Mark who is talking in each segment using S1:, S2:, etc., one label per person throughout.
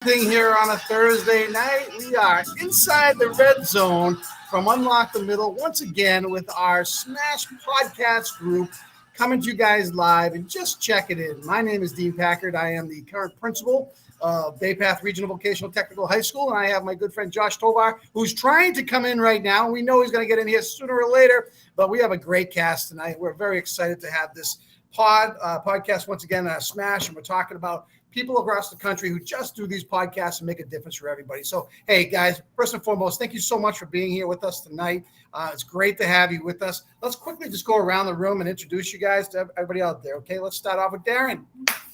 S1: Thing here on a Thursday night. We are inside the red zone from Unlock the Middle once again with our Smash podcast group coming to you guys live and just check it in. My name is Dean Packard. I am the current principal of Bay Path Regional Vocational Technical High School, and I have my good friend Josh Tovar, who's trying to come in right now. We know he's going to get in here sooner or later, but we have a great cast tonight. We're very excited to have this podcast once again Smash, and we're talking about people across the country who just do these podcasts and make a difference for everybody. So, hey, guys, first and foremost, thank you so much for being here with us tonight. It's great to have you with us. Let's quickly just go around the room and introduce you guys to everybody out there, okay? Let's start off with Darren.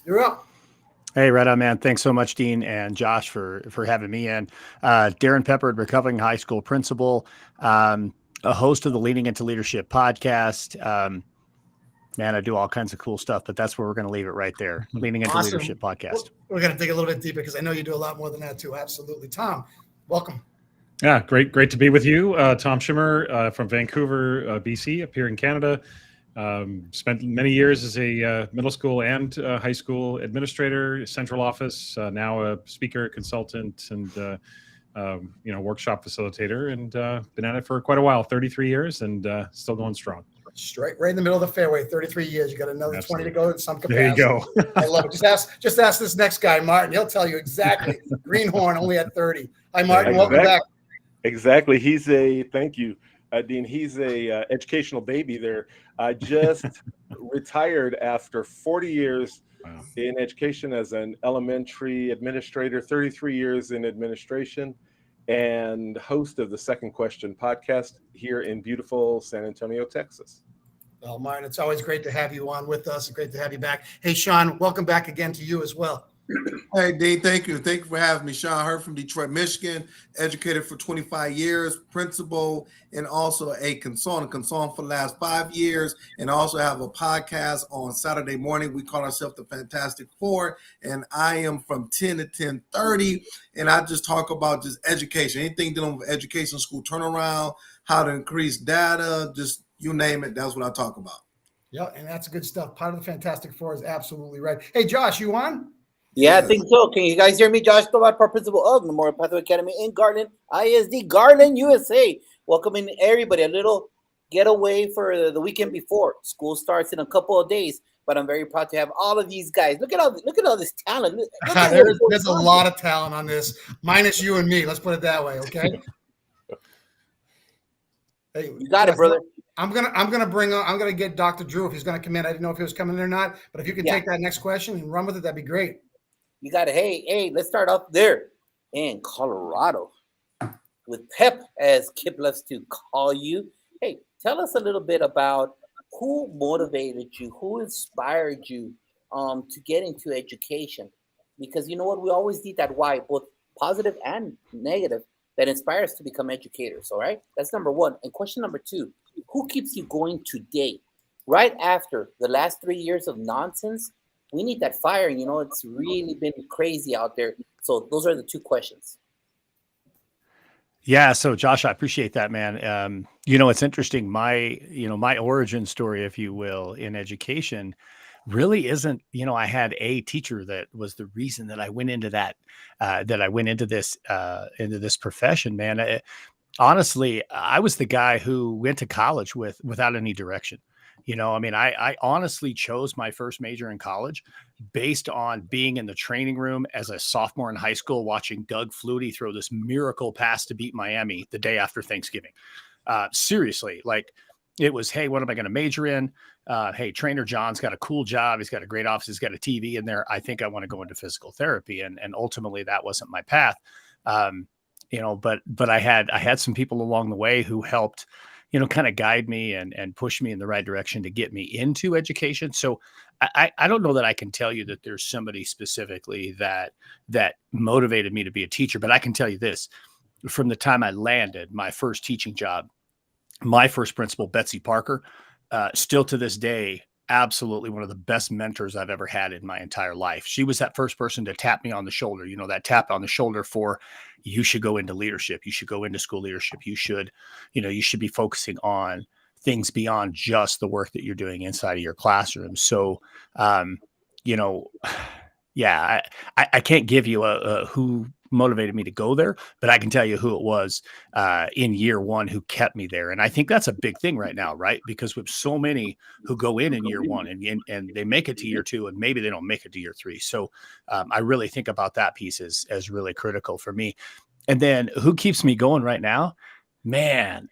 S1: You're up.
S2: Hey, right on, man. Thanks so much, Dean and Josh, for having me in. Darren Peppard, recovering high school principal, a host of the Leaning into Leadership podcast. Man, I do all kinds of cool stuff, but that's where we're going to leave it right there. Leaning into Leadership podcast.
S1: We're going to dig a little bit deeper because I know you do a lot more than that too. Absolutely. Tom, welcome.
S3: Yeah, great to be with you. Tom Schimmer from Vancouver, BC, up here in Canada. Spent many years as a middle school and high school administrator, central office, now a speaker, consultant, and workshop facilitator, and been at it for quite a while, 33 years, and still going strong.
S1: Straight right in the middle of the fairway, 33 years. You got another
S3: Absolutely.
S1: 20 to go in some capacity.
S3: There you go.
S1: I love it. Just ask this next guy, Martin. He'll tell you exactly. Greenhorn only at 30. Hi, Martin. Welcome back.
S4: Exactly. Thank you, Dean. He's a educational baby there. I just retired after 40 years in education as an elementary administrator, 33 years in administration, and host of the Second Question podcast here in beautiful San Antonio, Texas.
S1: Well, Martin, it's always great to have you on with us. Great to have you back. Hey, Sean, welcome back again to you as well.
S5: Hey, Dean, thank you. Thank you for having me. Sean Hurd from Detroit, Michigan, educated for 25 years, principal, and also a consultant for the last 5 years, and also have a podcast on Saturday morning. We call ourselves the Fantastic Four, and I am from 10 to 10:30, and I just talk about just education, anything dealing with education, school turnaround, how to increase data, just you name it, that's what I talk about.
S1: Yeah, and that's good stuff. Part of the Fantastic Four is absolutely right. Hey, Josh, you on?
S6: Yeah, I think so. Can you guys hear me? Josh Tovar, principal of Memorial Pathway Academy in Garland, ISD, Garland, USA. Welcoming everybody. A little getaway for the weekend before school starts in a couple of days. But I'm very proud to have all of these guys. Look at all this talent.
S1: There's a lot of talent on this, minus you and me. Let's put it that way, okay?
S6: Hey, you got it, brother.
S1: I'm gonna get Dr. Drew if he's gonna come in. I didn't know if he was coming in or not, but if you can take that next question and run with it, that'd be great.
S6: You got it. Hey, let's start up there in Colorado with Pep, as Kip loves to call you. Hey, tell us a little bit about who motivated you, who inspired you to get into education. Because you know what? We always need that why, both positive and negative, that inspires us to become educators, all right? That's number one. And question number two, who keeps you going today? Right after the last 3 years of nonsense, we need that fire. You know, it's really been crazy out there. So those are the two questions.
S2: Yeah. So Josh, I appreciate that, man. It's interesting. My origin story, if you will, in education really isn't, I had a teacher that was the reason that I went into this profession, man. Honestly, I was the guy who went to college without any direction. I honestly chose my first major in college based on being in the training room as a sophomore in high school, watching Doug Flutie throw this miracle pass to beat Miami the day after Thanksgiving. Seriously, like it was, hey, what am I going to major in? Hey, Trainer John's got a cool job. He's got a great office. He's got a TV in there. I think I want to go into physical therapy. And ultimately that wasn't my path. But I had some people along the way who helped, kind of guide me and push me in the right direction to get me into education. So I don't know that I can tell you that there's somebody specifically that motivated me to be a teacher, but I can tell you this: from the time I landed my first teaching job, my first principal, Betsy Parker, still to this day, absolutely one of the best mentors I've ever had in my entire life. She was that first person to tap me on the shoulder, that tap on the shoulder for, you should go into leadership. You should go into school leadership. You should be focusing on things beyond just the work that you're doing inside of your classroom. So, Yeah, I can't give you a who motivated me to go there, but I can tell you who it was in year one who kept me there. And I think that's a big thing right now, right? Because with so many who go in year one and they make it to year two and maybe they don't make it to year three. So I really think about that piece as really critical for me. And then who keeps me going right now? Man,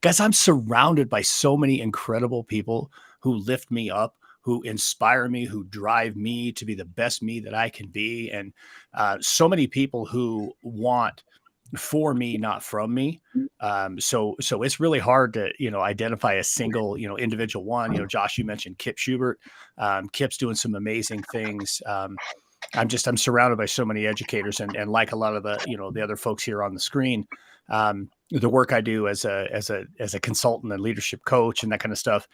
S2: guys, I'm surrounded by so many incredible people who lift me up, who inspire me, who drive me to be the best me that I can be. And so many people who want for me, not from me. So it's really hard to, identify a single, individual one. Josh, you mentioned Kip Schubert. Kip's doing some amazing things. I'm surrounded by so many educators and like a lot of the other folks here on the screen, the work I do as a consultant and leadership coach and that kind of stuff,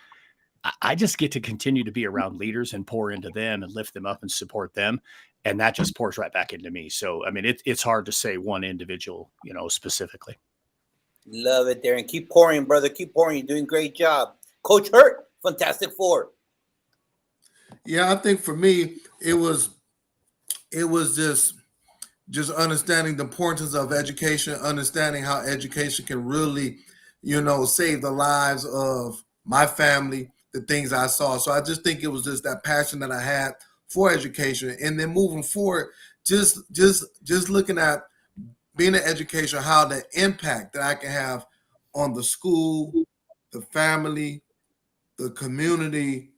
S2: I just get to continue to be around leaders and pour into them and lift them up and support them. And that just pours right back into me. So, I mean, it's hard to say one individual, specifically.
S6: Love it, Darren. Keep pouring, brother. Keep pouring. You're doing a great job. Coach Hurt, Fantastic Four.
S5: Yeah, I think for me, it was just understanding the importance of education, understanding how education can really, save the lives of my family, the things I saw. So I just think it was just that passion that I had for education. And then moving forward, just looking at being an educator, how the impact that I can have on the school, the family, the community,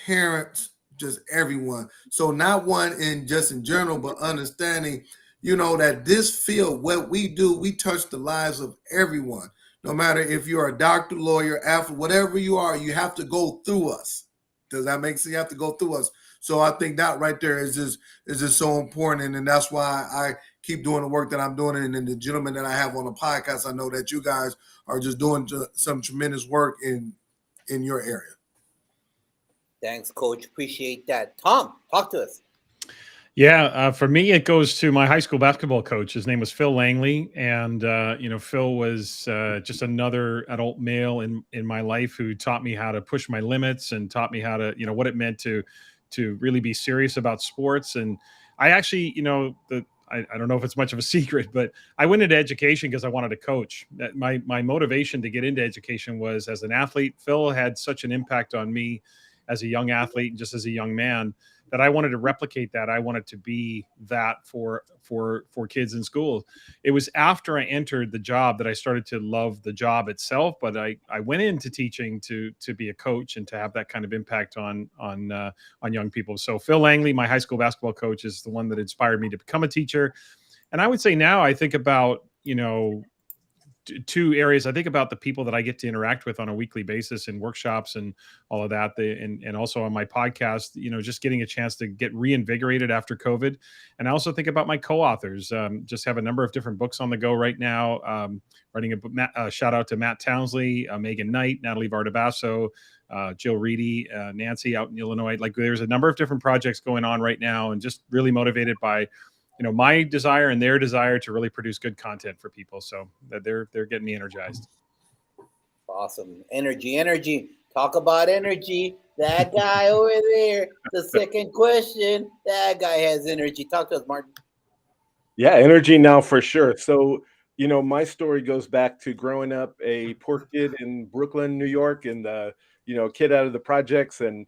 S5: parents, just everyone. So not one in general, but understanding, that this field, what we do, we touch the lives of everyone. No matter if you're a doctor, lawyer, athlete, whatever you are, you have to go through us. Does that make sense? You have to go through us. So I think that right there is just so important. And that's why I keep doing the work that I'm doing. And then the gentlemen that I have on the podcast, I know that you guys are just doing some tremendous work in your area.
S6: Thanks, Coach. Appreciate that. Tom, talk to us.
S3: Yeah, for me, it goes to my high school basketball coach. His name was Phil Langley, and Phil was just another adult male in my life who taught me how to push my limits and taught me how to, what it meant to really be serious about sports. And I actually, I don't know if it's much of a secret, but I went into education because I wanted to coach. My motivation to get into education was as an athlete. Phil had such an impact on me as a young athlete and just as a young man that I wanted to replicate that. I wanted to be that for kids in school. It was after I entered the job that I started to love the job itself, but I went into teaching to be a coach and to have that kind of impact on young people. So Phil Langley, my high school basketball coach, is the one that inspired me to become a teacher. And I would say now I think about, two areas. I think about the people that I get to interact with on a weekly basis in workshops and all of that. And also on my podcast, just getting a chance to get reinvigorated after COVID. And I also think about my co-authors. Just have a number of different books on the go right now. Writing a shout out to Matt Townsley, Megan Knight, Natalie Vardabasso, Jill Reedy, Nancy out in Illinois. Like there's a number of different projects going on right now, and just really motivated by my desire and their desire to really produce good content for people. So that they're getting me energized.
S6: Awesome. Energy. Talk about energy. That guy over there, the second question, that guy has energy. Talk to us, Martin.
S4: Yeah, energy now for sure. So, my story goes back to growing up a poor kid in Brooklyn, New York, and kid out of the projects, and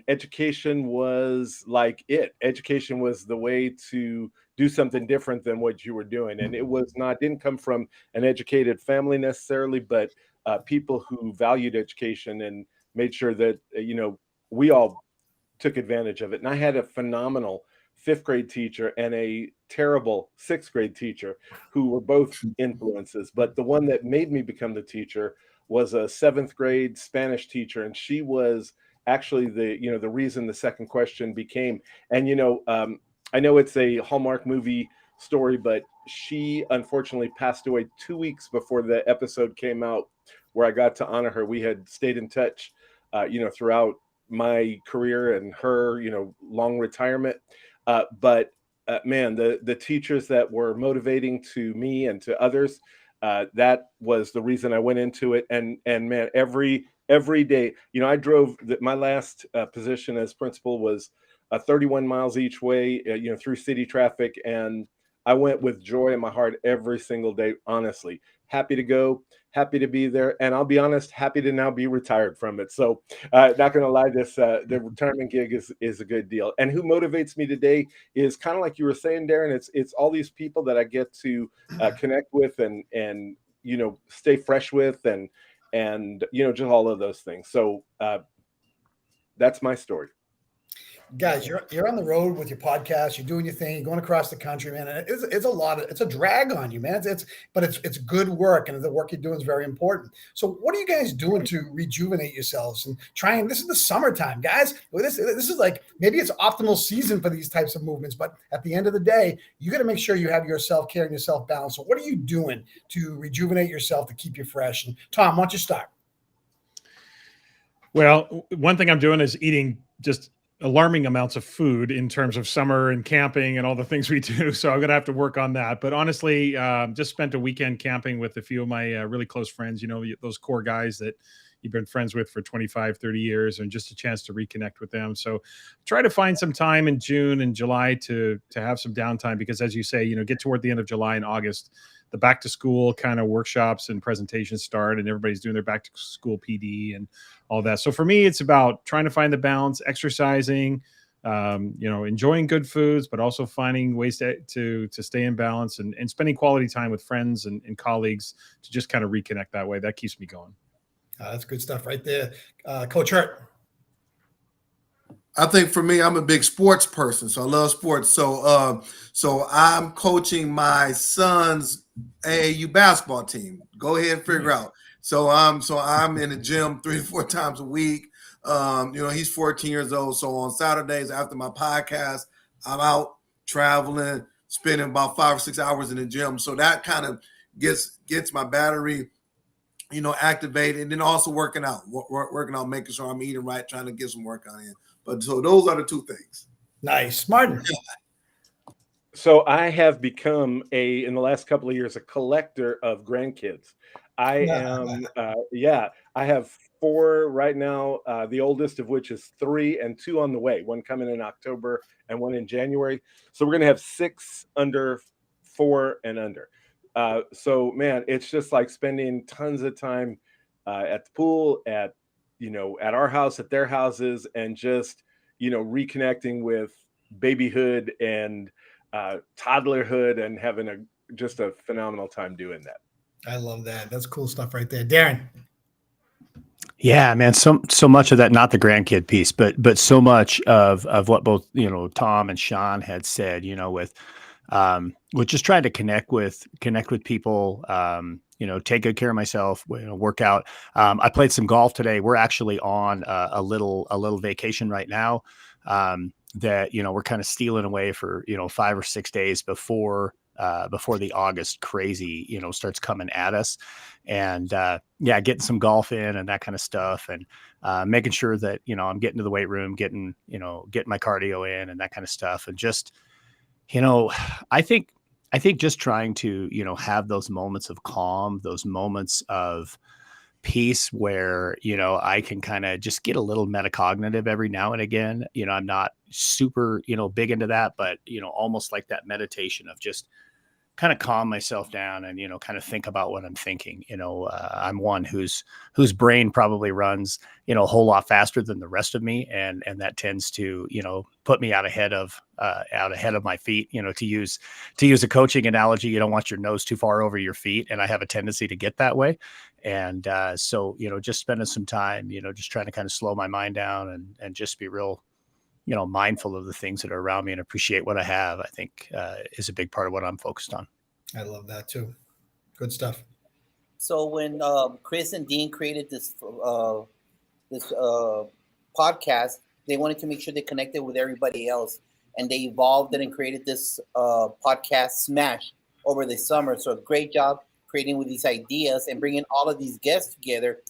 S4: education was like it. Education was the way to do something different than what you were doing. And it didn't come from an educated family necessarily, but people who valued education and made sure that, we all took advantage of it. And I had a phenomenal 5th grade teacher and a terrible 6th grade teacher who were both influences. But the one that made me become the teacher was a 7th grade Spanish teacher. And she was actually the reason the second question became. And, I know it's a Hallmark movie story, but she unfortunately passed away 2 weeks before the episode came out where I got to honor her. We had stayed in touch, throughout my career and her, long retirement. But man, the teachers that were motivating to me and to others, that was the reason I went into it. And man, every day, I drove my last position as principal was 31 miles each way, through city traffic. And I went with joy in my heart every single day, honestly. Happy to go, happy to be there. And I'll be honest, happy to now be retired from it. So not going to lie, the retirement gig is a good deal. And who motivates me today is kind of like you were saying, Darren, it's all these people that I get to connect with and stay fresh with and just all of those things. So that's my story.
S1: Guys, you're on the road with your podcast. You're doing your thing. You're going across the country, man. And it's a lot. It's a drag on you, man. But it's good work, and the work you're doing is very important. So, what are you guys doing to rejuvenate yourselves and trying? This is the summertime, guys. This is like maybe it's optimal season for these types of movements, but at the end of the day, you got to make sure you have your self care and your self balance. So, what are you doing to rejuvenate yourself to keep you fresh? And Tom, why don't you start?
S3: Well, one thing I'm doing is eating just alarming amounts of food in terms of summer and camping and all the things we do. So I'm going to have to work on that. But honestly, just spent a weekend camping with a few of my really close friends, those core guys that you've been friends with for 25, 30 years, and just a chance to reconnect with them. So try to find some time in June and July to have some downtime, because as you say, get toward the end of July and August, the back to school kind of workshops and presentations start, and everybody's doing their back to school PD and all that. So for me, it's about trying to find the balance, exercising, enjoying good foods, but also finding ways to stay in balance and spending quality time with friends and colleagues to just kind of reconnect that way. That keeps me going.
S1: That's good stuff right there. Coach Hurt.
S5: I think for me, I'm a big sports person, so I love sports. So I'm coaching my son's AAU basketball team. Go ahead and figure out. So I'm in the gym 3 to 4 times a week. He's 14 years old. So on Saturdays after my podcast, I'm out traveling, spending about 5 or 6 hours in the gym. So that kind of gets my battery, activated, and then also working out, making sure I'm eating right, trying to get some workout in. But so those are the two things.
S1: Nice. Martin.
S4: So I have become in the last couple of years, a collector of grandkids. I have 4 right now, the oldest of which is 3 and 2 on the way, one coming in October and one in January. So we're going to have 6 under 4 and under. So man, it's just like spending tons of time at the pool, at our house, at their houses, and just, reconnecting with babyhood and toddlerhood and having just a phenomenal time doing that.
S1: I love that. That's cool stuff right there. Darren.
S2: Yeah, man. So much of that, not the grandkid piece, but so much of what both, Tom and Sean had said, with just trying to connect with people, take good care of myself, work out. I played some golf today. We're actually on a little vacation right now that, we're kind of stealing away for, 5 or 6 days before the August crazy, starts coming at us, and getting some golf in and that kind of stuff, and making sure that, I'm getting to the weight room, getting my cardio in and that kind of stuff. And just, I think just trying to, have those moments of calm, those moments of peace where, I can kind of just get a little metacognitive every now and again. I'm not super, big into that, but, almost like that meditation of just kind of calm myself down and, kind of think about what I'm thinking. I'm one whose brain probably runs, a whole lot faster than the rest of me. And that tends to, put me out ahead of my feet. To use a coaching analogy, you don't want your nose too far over your feet. And I have a tendency to get that way. And so, just spending some time, just trying to kind of slow my mind down and just be real, mindful of the things that are around me and appreciate what I have, I think is a big part of what I'm focused on.
S1: I love that too. Good stuff.
S6: So when Chris and Dean created this podcast, they wanted to make sure they connected with everybody else, and they evolved it and created this podcast Smash over the summer. So a great job creating with these ideas and bringing all of these guests together.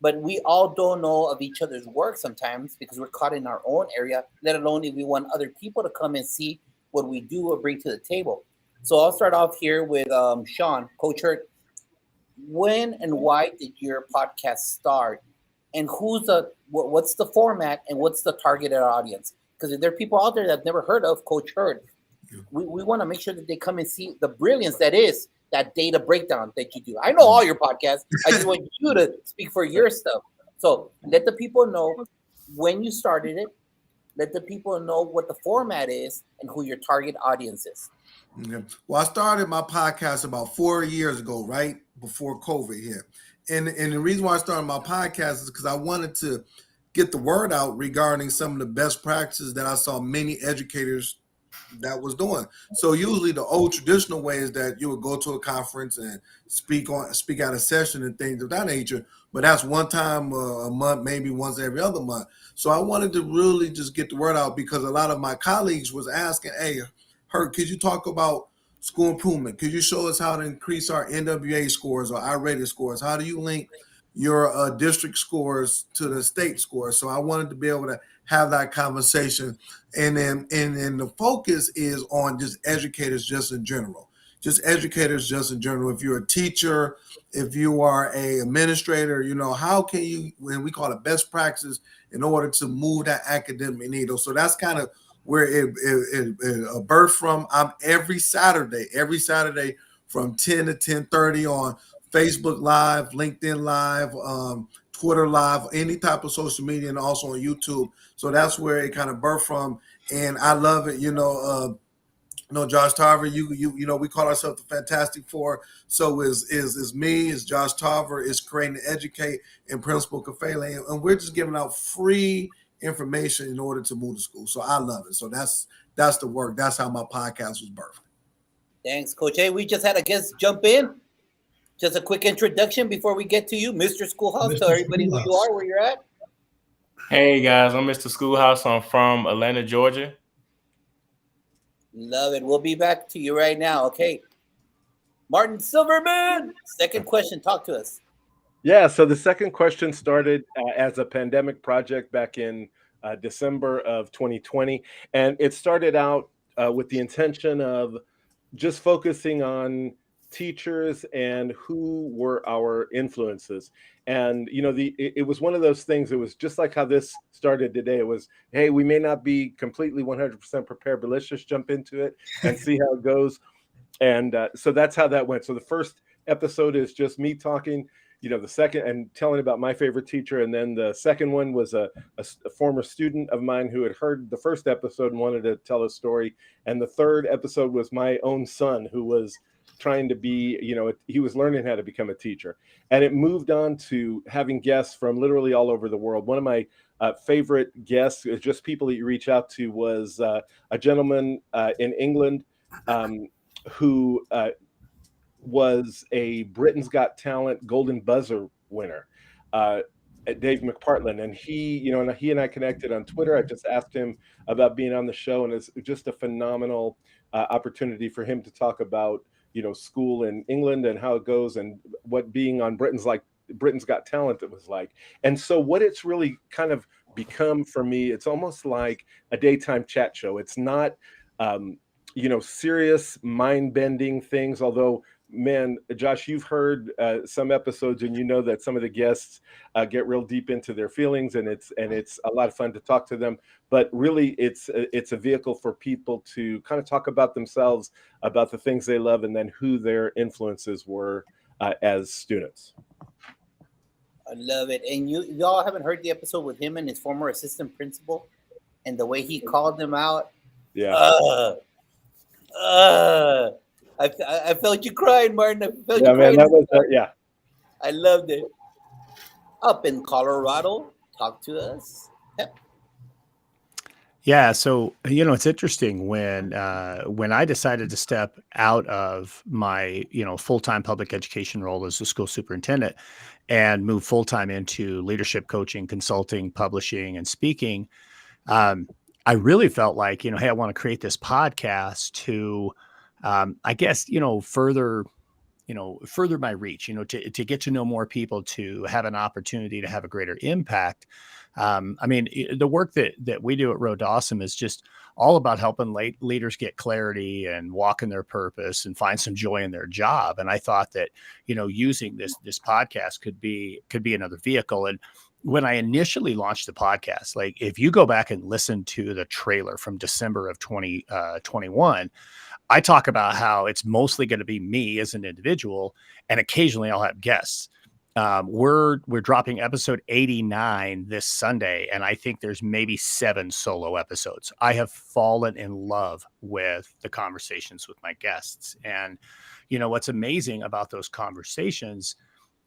S6: But we all don't know of each other's work sometimes because we're caught in our own area, let alone if we want other people to come and see what we do or bring to the table. So I'll start off here with Sean. Coach Hurt, when and why did your podcast start? And what's the format and what's the targeted audience? because there are people out there that have never heard of Coach Hurd. We want to make sure that they come and see the brilliance that is that data breakdown that you do. I know all your podcasts. I just want you to speak for your stuff. So let the people know when you started it. Let the people know what the format is and who your target audience is.
S5: Okay. Well, I started my podcast about 4 years ago, right before COVID hit. And the reason why I started my podcast is because I wanted to get the word out regarding some of the best practices that I saw many educators that was doing. So usually the old traditional way is that you would go to a conference and speak out a session and things of that nature. But that's one time a month, maybe once every other month. So I wanted to really just get the word out because a lot of my colleagues was asking, hey, Hurd, could you talk about school improvement? Could you show us how to increase our NWA scores or our rated scores? How do you link your district scores to the state scores? So I wanted to be able to have that conversation. And then the focus is on just educators just in general. Just educators just in general. If you're a teacher, if you are a administrator, how can you, when we call it best practice, in order to move that academic needle. So that's kind of where it birthed from. I'm every Saturday from 10 to 10:30 on Facebook Live, LinkedIn Live, Twitter Live, any type of social media, and also on YouTube. So that's where it kind of birthed from, and I love it. Josh Tarver, we call ourselves the Fantastic Four. So is me, is Josh Tarver, is Create and Educate, and Principal Kafele, and we're just giving out free information in order to move to school. So I love it. So that's the work. That's how my podcast was birthed.
S6: Thanks, Coach. Hey, we just had a guest jump in. Just a quick introduction before we get to you, Mr. Schoolhouse. Tell everybody who you are, where you're at.
S7: Hey guys, I'm Mr. Schoolhouse. I'm from Atlanta, Georgia.
S6: Love it. We'll be back to you right now. Okay. Martin Silverman, second question. Talk to us.
S4: Yeah, so the second question started as a pandemic project back in December of 2020. And it started out with the intention of just focusing on teachers and who were our influences. And, it was one of those things. It was just like how this started today. It was, hey, we may not be completely 100% prepared, but let's just jump into it and see how it goes. And so that's how that went. So the first episode is just me talking, the second and telling about my favorite teacher. And then the second one was a former student of mine who had heard the first episode and wanted to tell a story. And the third episode was my own son, who was trying to be, he was learning how to become a teacher. And it moved on to having guests from literally all over the world. One of my favorite guests, just people that you reach out to, was a gentleman in England who was a Britain's Got Talent Golden Buzzer winner, Dave McPartland. And he and I connected on Twitter. I just asked him about being on the show, and it's just a phenomenal opportunity for him to talk about school in England and how it goes and what being on Britain's Got Talent it was like. And so what it's really kind of become for me, it's almost like a daytime chat show. It's not, serious mind-bending things, although, man, Josh, you've heard some episodes and that some of the guests get real deep into their feelings, and it's a lot of fun to talk to them. But really, it's a vehicle for people to kind of talk about themselves, about the things they love, and then who their influences were as students.
S6: I love it. And y'all haven't heard the episode with him and his former assistant principal and the way he called them out.
S4: Yeah.
S6: I felt you crying, Martin. I felt you
S4: man,
S6: crying.
S4: that was yeah.
S6: I loved it. Up in Colorado, talk to us. Yep.
S2: Yeah, so it's interesting when I decided to step out of my full-time public education role as a school superintendent and move full-time into leadership coaching, consulting, publishing, and speaking. I really felt like hey, I want to create this podcast to I guess further my reach, to get to know more people, to have an opportunity to have a greater impact. The work that we do at Road to Awesome is just all about helping leaders get clarity and walk in their purpose and find some joy in their job. And I thought that, using this podcast could be another vehicle. And when I initially launched the podcast, like if you go back and listen to the trailer from December of 2021, I talk about how it's mostly going to be me as an individual, and occasionally I'll have guests. We're dropping episode 89 this Sunday, and I think there's maybe 7 solo episodes. I have fallen in love with the conversations with my guests, and what's amazing about those conversations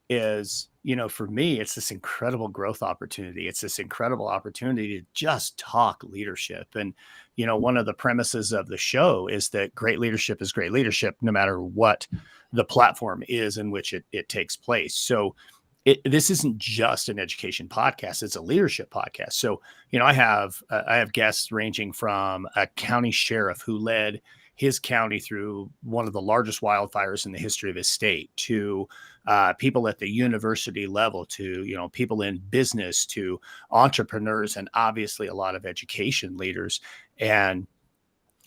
S2: is, for me, it's this incredible growth opportunity. It's this incredible opportunity to just talk leadership. And, one of the premises of the show is that great leadership is great leadership, no matter what the platform is in which it takes place. So this isn't just an education podcast. It's a leadership podcast. So, I have guests ranging from a county sheriff who led his county through one of the largest wildfires in the history of his state, to people at the university level, to people in business, to entrepreneurs, and obviously a lot of education leaders. And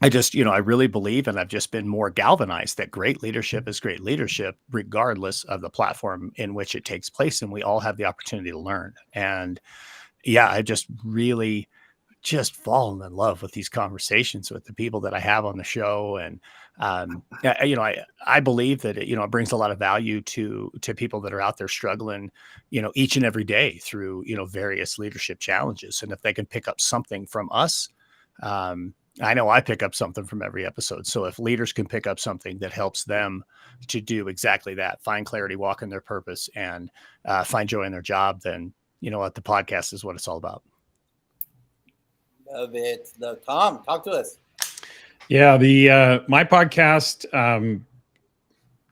S2: I just, I really believe, and I've just been more galvanized, that great leadership is great leadership, regardless of the platform in which it takes place. And we all have the opportunity to learn. And yeah, I just really just fallen in love with these conversations with the people that I have on the show. And, I believe that it brings a lot of value to people that are out there struggling, each and every day through, various leadership challenges. And if they can pick up something from us, I know I pick up something from every episode. So if leaders can pick up something that helps them to do exactly that, find clarity, walk in their purpose, and find joy in their job, then what the podcast is what it's all about.
S6: Love it. Tom, talk to us.
S3: Yeah, my podcast,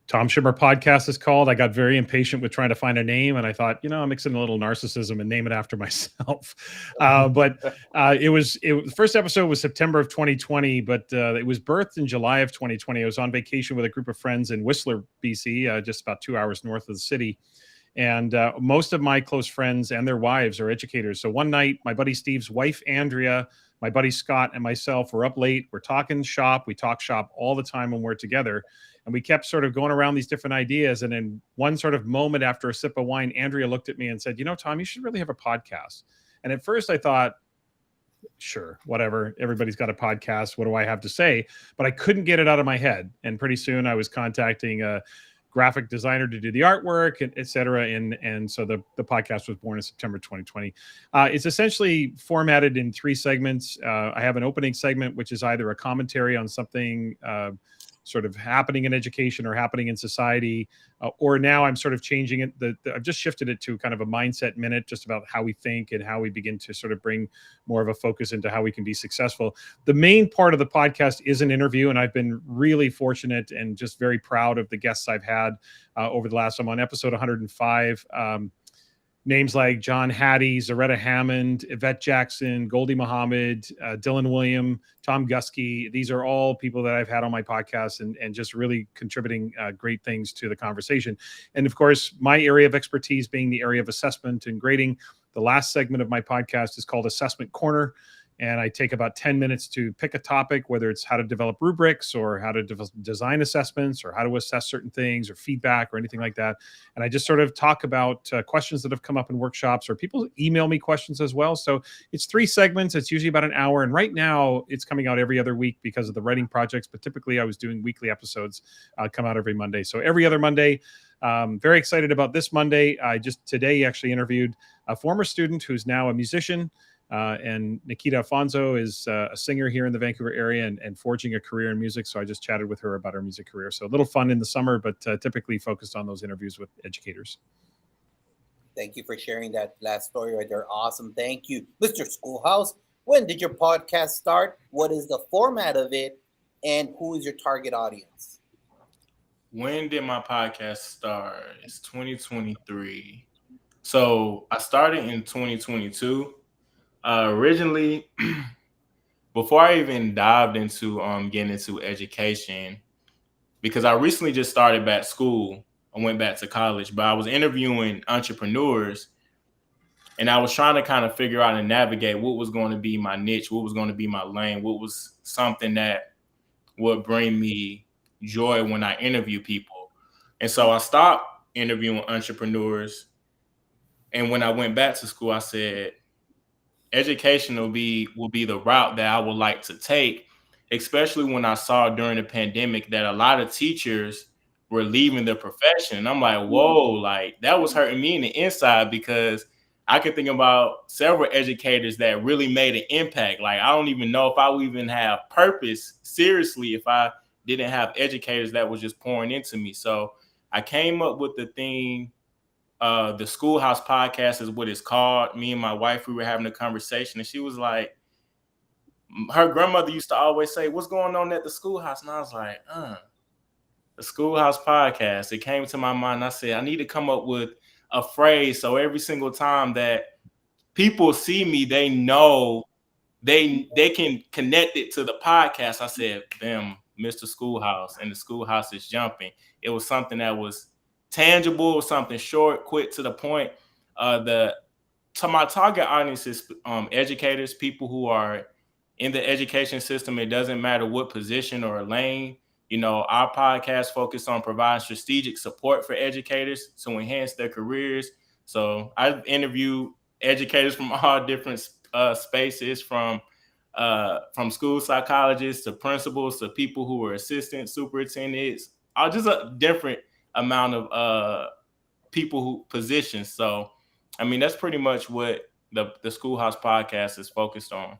S3: Tom Shimmer Podcast is called. I got very impatient with trying to find a name, and I thought, I'm mixing a little narcissism and name it after myself. But the first episode was September of 2020, but it was birthed in July of 2020. I was on vacation with a group of friends in Whistler, BC, just about 2 hours north of the city. And most of my close friends and their wives are educators. So one night, my buddy Steve's wife, Andrea, my buddy Scott, and myself were up late. We're talking shop. We talk shop all the time when we're together. And we kept sort of going around these different ideas. And in one sort of moment after a sip of wine, Andrea looked at me and said, Tom, you should really have a podcast. And at first I thought, sure, whatever. Everybody's got a podcast. What do I have to say? But I couldn't get it out of my head. And pretty soon I was contacting a graphic designer to do the artwork, and et cetera. And so the podcast was born in September 2020. It's essentially formatted in 3 segments. I have an opening segment, which is either a commentary on something sort of happening in education or happening in society, or now I'm sort of changing it. I've just shifted it to kind of a mindset minute, just about how we think and how we begin to sort of bring more of a focus into how we can be successful. The main part of the podcast is an interview, and I've been really fortunate and just very proud of the guests I've had over the last. I'm on episode 105. Names like John Hattie, Zaretta Hammond, Yvette Jackson, Goldie Muhammad, Dylan William, Tom Gusky. These are all people that I've had on my podcast and just really contributing great things to the conversation. And of course, my area of expertise being the area of assessment and grading. The last segment of my podcast is called Assessment Corner. And I take about 10 minutes to pick a topic, whether it's how to develop rubrics or how to design assessments or how to assess certain things or feedback or anything like that. And I just sort of talk about questions that have come up in workshops, or people email me questions as well. So it's 3 segments. It's usually about an hour. And right now it's coming out every other week because of the writing projects. But typically I was doing weekly episodes come out every Monday. So every other Monday. Very excited about this Monday. I just today actually interviewed a former student who's now a musician. And Nikita Afonso is a singer here in the Vancouver area and forging a career in music. So I just chatted with her about her music career. So a little fun in the summer, but typically focused on those interviews with educators.
S6: Thank you for sharing that last story right there. Awesome. Thank you. Mr. Schoolhouse, when did your podcast start? What is the format of it? And who is your target audience?
S7: When did my podcast start? It's 2023. So I started in 2022. Originally, before I even dived into getting into education, because I recently just started back school, I went back to college, but I was interviewing entrepreneurs, and I was trying to kind of figure out and navigate what was going to be my niche, what was going to be my lane, what was something that would bring me joy when I interview people. And so I stopped interviewing entrepreneurs, And when I went back to school, I said, education will be the route that I would like to take, especially when I saw during the pandemic that a lot of teachers were leaving the profession. And I'm like, whoa, like that was hurting me in the inside, because I could think about several educators that really made an impact. Like, I don't even know if I would even have purpose seriously if I didn't have educators that was just pouring into me. So I came up with the thing. The Schoolhouse Podcast is what it's called. Me and my wife, we were having a conversation, and she was like, her grandmother used to always say, "What's going on at the schoolhouse?" And I was like, the Schoolhouse Podcast. It came to my mind. I said, I need to come up with a phrase so every single time that people see me, they know they can connect it to the podcast. I said, "Bam, Mr. Schoolhouse," and the schoolhouse is jumping. It was something that was tangible, something short, quick, to the point. To my target audience is educators, people who are in the education system. It doesn't matter what position or lane. You know, our podcast focus on providing strategic support for educators to enhance their careers. So I've interviewed educators from all different spaces, from school psychologists to principals to people who are assistant superintendents, just a different amount of people who positions. So, I mean, that's pretty much what the Schoolhouse Podcast is focused on.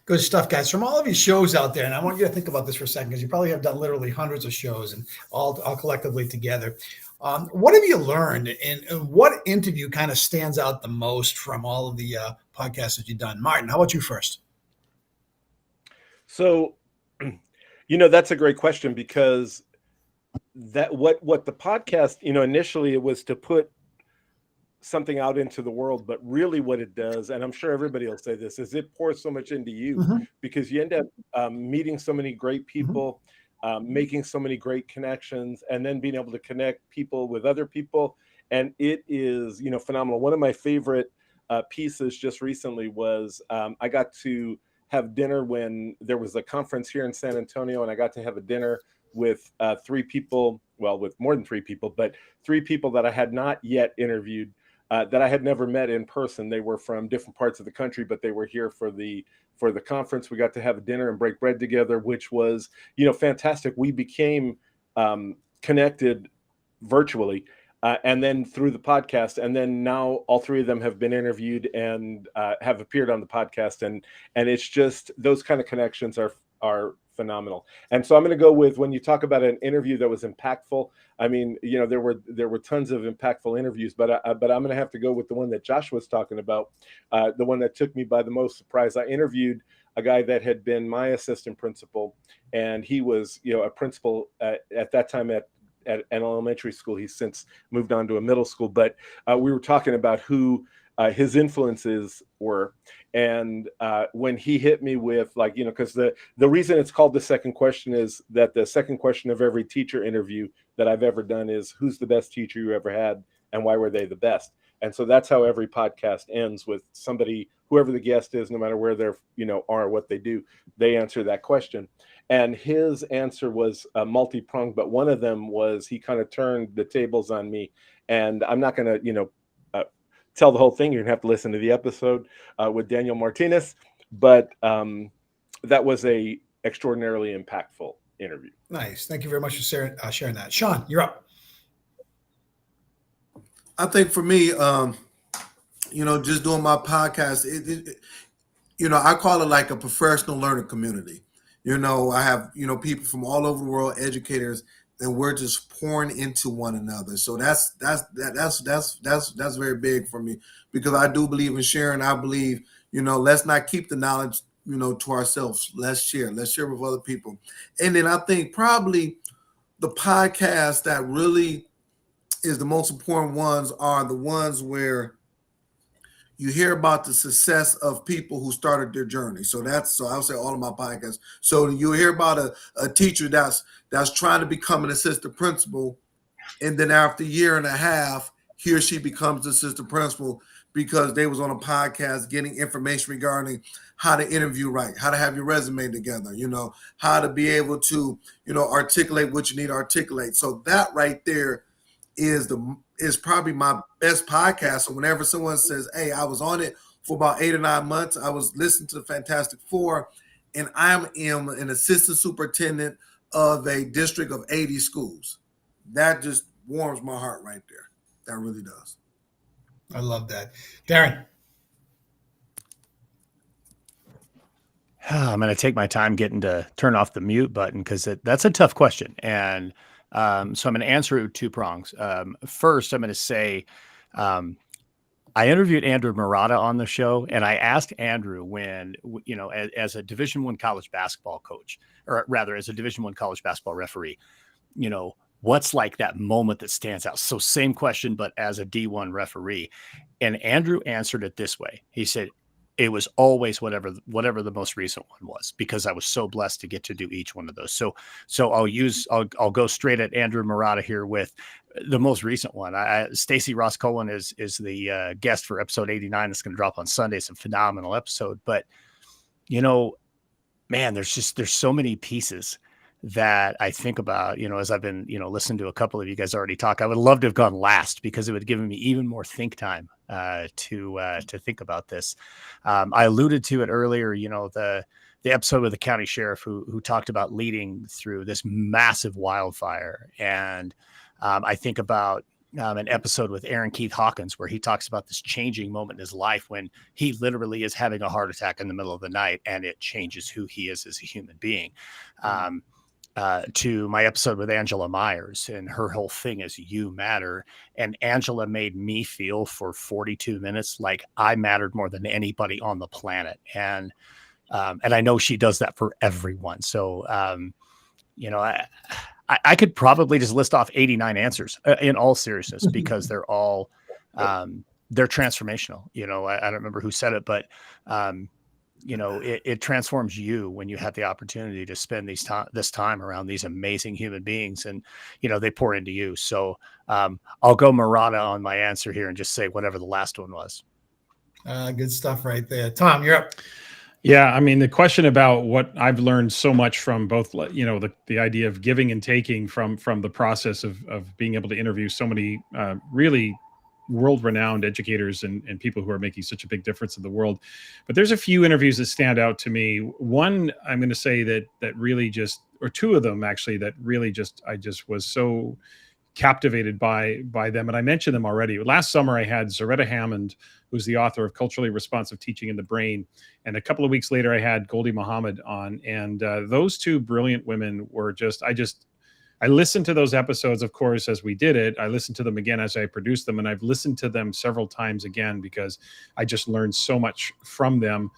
S1: Good stuff, guys. From all of your shows out there, and I want you to think about this for a second, because you probably have done literally hundreds of shows and all collectively together. What have you learned, and what interview kind of stands out the most from all of the podcasts that you've done? Martin, how about you first?
S4: So, you know, that's a great question, because that what the podcast, you know, initially it was to put something out into the world, but really what it does, and I'm sure everybody will say this, is it pours so much into you, because you end up meeting so many great people, making so many great connections, and then being able to connect people with other people. And it is, you know, phenomenal. One of my favorite pieces just recently was I got to have dinner when there was a conference here in San Antonio, and I got to have a dinner with three people, well, with more than three people, but three people that I had not yet interviewed, that I had never met in person. They were from different parts of the country, but they were here for the conference. We got to have a dinner and break bread together, which was, you know, fantastic. We became connected virtually, and then through the podcast, and then now all three of them have been interviewed and have appeared on the podcast, and it's just, those kind of connections are phenomenal. And so I'm going to go with, when you talk about an interview that was impactful, I mean, you know, there were tons of impactful interviews, but I'm going to have to go with the one that Josh was talking about, the one that took me by the most surprise. I interviewed a guy that had been my assistant principal, and he was, you know, a principal at that time at an elementary school. He's since moved on to a middle school, but we were talking about who his influences were. And when he hit me with, like, you know, because the reason it's called The Second Question is that the second question of every teacher interview that I've ever done is, who's the best teacher you ever had, and why were they the best? And so that's how every podcast ends, with somebody, whoever the guest is, no matter where they're, you know, are, what they do, they answer that question. And his answer was multi-pronged, but one of them was, he kind of turned the tables on me. And I'm not going to, you know, tell the whole thing. You're gonna have to listen to the episode with Daniel Martinez, but that was a extraordinarily impactful interview.
S1: Nice. Thank you very much for sharing that. Sean, you're up.
S5: I think for me, you know, just doing my podcast, you know, I call it like a professional learning community. You know, I have, you know, people from all over the world, educators, and we're just pouring into one another. So that's very big for me, because I do believe in sharing. I believe, you know, let's not keep the knowledge, you know, to ourselves. Let's share with other people. And then I think probably the podcast that really is the most important ones are the ones where you hear about the success of people who started their journey. So I would say all of my podcasts. So you hear about a teacher that's trying to become an assistant principal, and then after a year and a half, he or she becomes assistant principal because they was on a podcast getting information regarding how to interview right, how to have your resume together, you know, how to be able to, you know, articulate what you need to articulate. So that right there is is probably my best podcast. So whenever someone says, hey, I was on it for about 8 or 9 months, I was listening to the Fantastic Four, and I am an assistant superintendent of a district of 80 schools. That just warms my heart right there. That really does.
S1: I love that. Darren.
S2: I'm going to take my time getting to turn off the mute button because that's a tough question. And so I'm going to answer it with 2 prongs. First, I'm going to say I interviewed Andrew Murata on the show, and I asked Andrew when, as a Division I college basketball coach, or rather as a Division I college basketball referee, what's like that moment that stands out? So same question, but as a D1 referee. And Andrew answered it this way. He said, it was always whatever the most recent one was, because I was so blessed to get to do each one of those. So I'll go straight at Andrew Murata here with the most recent one. Stacey Ross Cohen is the guest for episode 89. It's going to drop on Sunday. It's a phenomenal episode, but man, there's so many pieces that I think about, as I've been, listening to a couple of you guys already talk. I would love to have gone last because it would have given me even more think time to think about this. I alluded to it earlier, the episode with the county sheriff who talked about leading through this massive wildfire. And I think about an episode with Aaron Keith Hawkins, where he talks about this changing moment in his life when he literally is having a heart attack in the middle of the night, and it changes who he is as a human being. To my episode with Angela Myers, and her whole thing is you matter. And Angela made me feel for 42 minutes like I mattered more than anybody on the planet. And I know she does that for everyone. So, I could probably just list off 89 answers in all seriousness, because they're all, they're transformational. I don't remember who said it, but, it transforms you when you have the opportunity to spend this time around these amazing human beings, and, they pour into you. So I'll go Murata on my answer here and just say whatever the last one was.
S1: Good stuff right there. Tom, you're up.
S3: Yeah, I mean, the question about what I've learned so much from both, the idea of giving and taking from the process of being able to interview so many really world-renowned educators and people who are making such a big difference in the world. But there's a few interviews that stand out to me. One, I'm going to say that really just, or 2 of them actually, that really just, I just was so captivated by them. And I mentioned them already. Last summer, I had Zaretta Hammond, who's the author of Culturally Responsive Teaching in the Brain. And a couple of weeks later, I had Goldie Muhammad on. And those 2 brilliant women were I listened to those episodes, of course, as we did it. I listened to them again as I produced them, and I've listened to them several times again because I just learned so much from them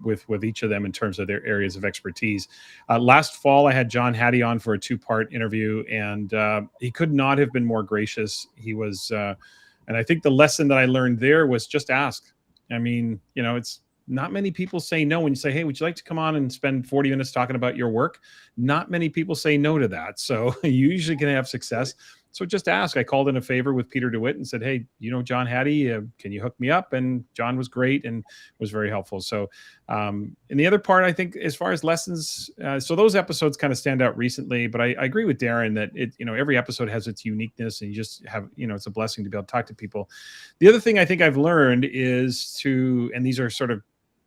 S3: with each of them in terms of their areas of expertise. Last fall, I had John Hattie on for a 2-part interview, and he could not have been more gracious. He was, and I think the lesson that I learned there was just ask. I mean, it's not many people say no when you say, hey, would you like to come on and spend 40 minutes talking about your work? Not many people say no to that. So you usually can have success. So just ask. I called in a favor with Peter DeWitt and said, hey, John Hattie, can you hook me up? And John was great and was very helpful. So, and the other part, I think, as far as lessons, so those episodes kind of stand out recently, but I agree with Darren that every episode has its uniqueness, and you just have, it's a blessing to be able to talk to people. The other thing I think I've learned is and these are sort of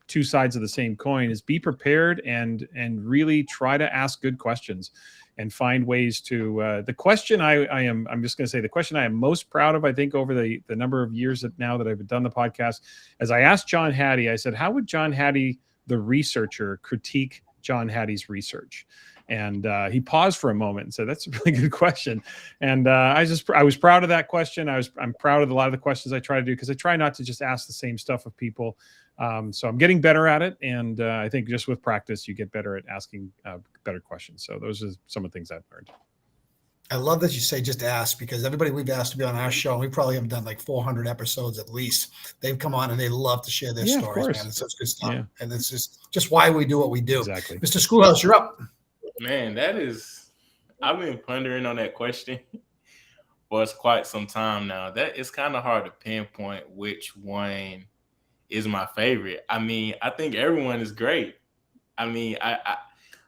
S3: 2 sides of the same coin, is be prepared and really try to ask good questions and find ways to, the question I'm just going to say the question I am most proud of, I think, over the number of years that I've done the podcast, as I asked John Hattie, I said, how would John Hattie, the researcher, critique John Hattie's research? And he paused for a moment and said, that's a really good question. And I was proud of that question. I'm proud of a lot of the questions I try to do, because I try not to just ask the same stuff of people. So I'm getting better at it. And I think just with practice, you get better at asking better questions. So those are some of the things I've learned.
S1: I love that you say just ask, because everybody we've asked to be on our show, and we probably have done like 400 episodes at least. They've come on and they love to share their stories, man. It's such good stuff. Yeah. And it's just why we do what we do.
S3: Exactly.
S1: Mr. Schoolhouse, you're up.
S7: Man, I've been pondering on that question for quite some time now. That it's kind of hard to pinpoint which one is my favorite. I mean, I think everyone is great. I mean,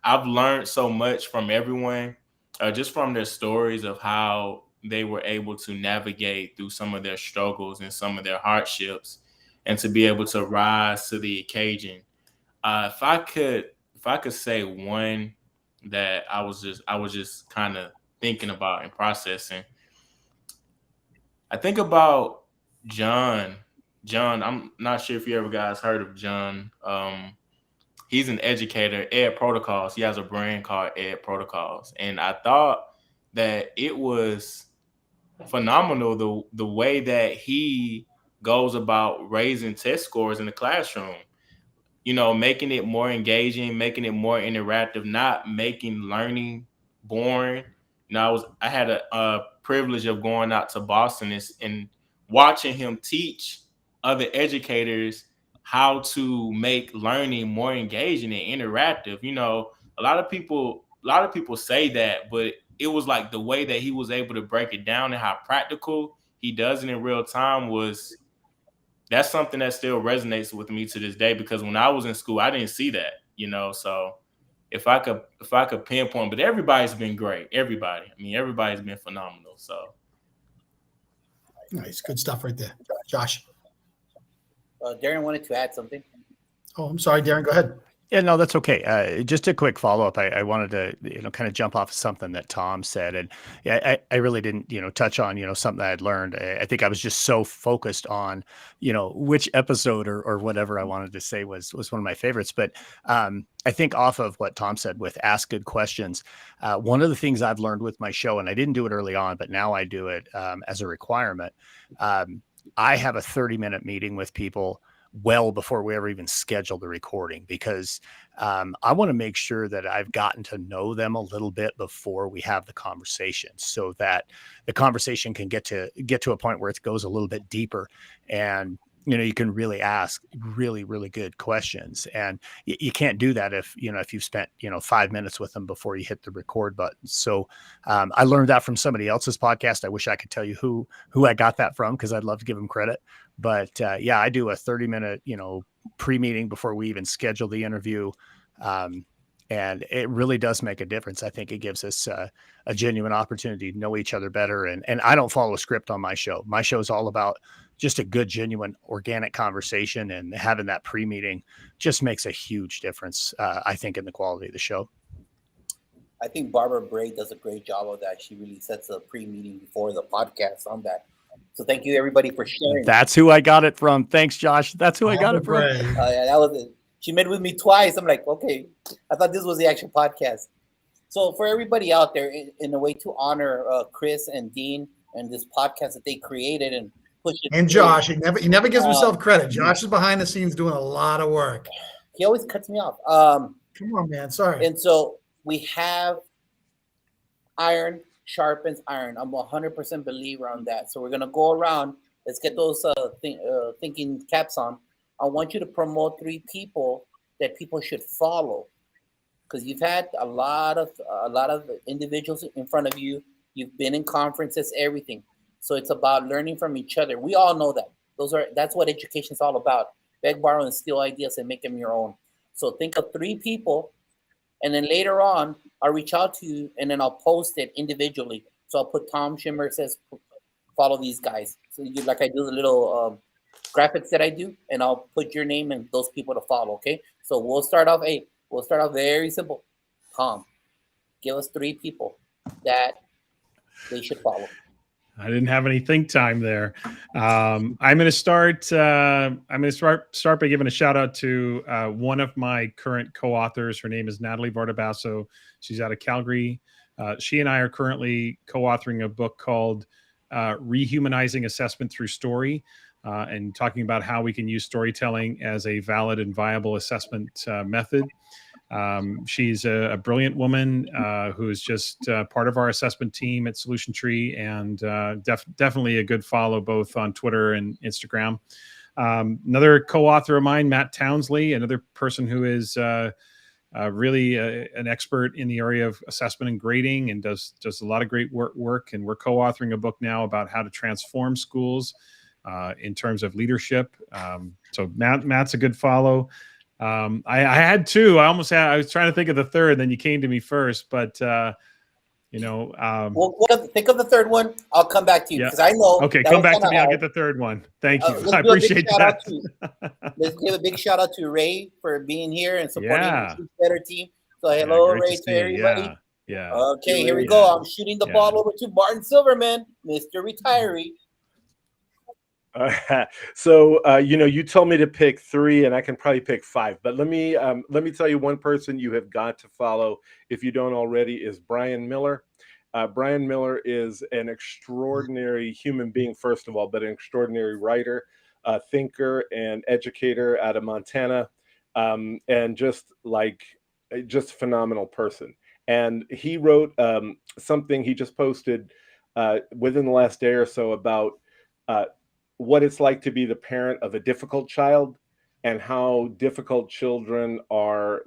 S7: I've learned so much from everyone, just from their stories of how they were able to navigate through some of their struggles and some of their hardships, and to be able to rise to the occasion. If I could say one that I was just kind of thinking about and processing, I think about John. John, I'm not sure if you ever guys heard of John. He's an educator, Ed Protocols. He has a brand called Ed Protocols. And I thought that it was phenomenal the way that he goes about raising test scores in the classroom. You know, making it more engaging, making it more interactive, not making learning boring. You know, I had a privilege of going out to Boston and watching him teach other educators how to make learning more engaging and interactive. You know, a lot of people say that, but it was like the way that he was able to break it down and how practical he does it in real time that's something that still resonates with me to this day, because when I was in school, I didn't see that, you know. So if I could pinpoint, but everybody's been great. Everybody. I mean, everybody's been phenomenal. So
S1: Nice. Good stuff right there. Josh.
S6: Darren wanted to add something.
S1: Oh, I'm sorry, Darren. Go ahead.
S2: Yeah, no, that's okay. Just a quick follow-up. I wanted to, kind of jump off of something that Tom said. And yeah, I really didn't, touch on, something that I'd learned. I think I was just so focused on, which episode or whatever I wanted to say was one of my favorites. But I think off of what Tom said with ask good questions, one of the things I've learned with my show, and I didn't do it early on, but now I do it as a requirement. I have a 30-minute meeting with people well before we ever even schedule the recording, because I want to make sure that I've gotten to know them a little bit before we have the conversation, so that the conversation can get to a point where it goes a little bit deeper, and you can really ask really, really good questions. And you can't do that if you've spent 5 minutes with them before you hit the record button. So I learned that from somebody else's podcast. I wish I could tell you who I got that from, because I'd love to give them credit. But I do a 30-minute pre-meeting before we even schedule the interview. And it really does make a difference. I think it gives us a genuine opportunity to know each other better. And I don't follow a script on my show. My show is all about just a good, genuine, organic conversation, and having that pre-meeting just makes a huge difference, I think, in the quality of the show.
S6: I think Barbara Bray does a great job of that. She really sets a pre-meeting before the podcast on that. So thank you, everybody, for sharing.
S2: That's who I got it from. Thanks, Josh. That's who I got it from.
S6: Yeah, that was it. She met with me twice. I'm like, okay, I thought this was the actual podcast. So for everybody out there, in a way to honor Chris and Dean and this podcast that they created and pushed it.
S1: And Josh, he never gives himself credit. Josh is behind the scenes doing a lot of work.
S6: He always cuts me off.
S1: Come on, man. Sorry.
S6: And so we have iron sharpens iron. I'm 100% believer on that. So we're going to go around. Let's get those thinking caps on. I want you to promote 3 people that people should follow, because you've had a lot of individuals in front of you. You've been in conferences, everything. So it's about learning from each other. We all know that. That's what education is all about. Beg, borrow, and steal ideas and make them your own. So think of 3 people, and then later on, I'll reach out to you, and then I'll post it individually. So I'll put Tom Shimmer says, follow these guys. So like I do the little graphics that I do, and I'll put your name and those people to follow. Okay. So we'll start off very simple. Tom, give us 3 people that they should follow.
S3: I didn't have any think time there. I'm going to start by giving a shout out to one of my current co-authors. Her name is Natalie Vardabasso. She's out of Calgary. She and I are currently co-authoring a book called Rehumanizing Assessment Through Story, and talking about how we can use storytelling as a valid and viable assessment method. She's a brilliant woman who is just part of our assessment team at Solution Tree, and definitely a good follow both on Twitter and Instagram. Another co-author of mine, Matt Townsley, another person who is really an expert in the area of assessment and grading, and does a lot of great work. And we're co-authoring a book now about how to transform schools in terms of leadership. So Matt's a good follow. I had 2. I was trying to think of the third, then you came to me first. But
S6: Well, think of the third one. I'll come back to you because I know.
S3: Okay, come back to me. I'll get the third one. Thank you. I appreciate that.
S6: Let's give a big shout out to Ray for being here and supporting the Shoot Better team. So
S3: Yeah,
S6: hello,
S3: great
S6: Ray,
S3: to
S6: to
S3: see you.
S6: everybody.
S3: Yeah.
S6: Okay, here we go. I'm shooting the ball over to Martin Silverman, Mr. Retiree.
S4: So you told me to pick 3, and I can probably pick 5. But let me tell you, one person you have got to follow if you don't already is Brian Miller. Brian Miller is an extraordinary human being, first of all, but an extraordinary writer, thinker, and educator out of Montana, and just a phenomenal person. And he wrote something he just posted within the last day or so about what it's like to be the parent of a difficult child, and how difficult children are,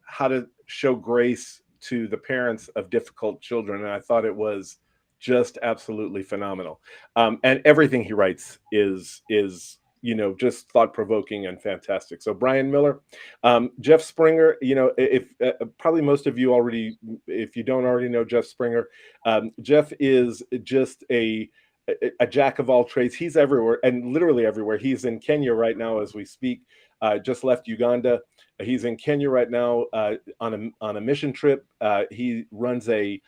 S4: how to show grace to the parents of difficult children. And I thought it was just absolutely phenomenal. And everything he writes is just thought-provoking and fantastic. So Brian Miller, Jeff Springer, if probably most of you already, if you don't already know Jeff Springer, Jeff is just a jack of all trades. He's everywhere, and literally everywhere. He's in Kenya right now as we speak. Just left Uganda. He's in Kenya right now on a mission trip. He runs a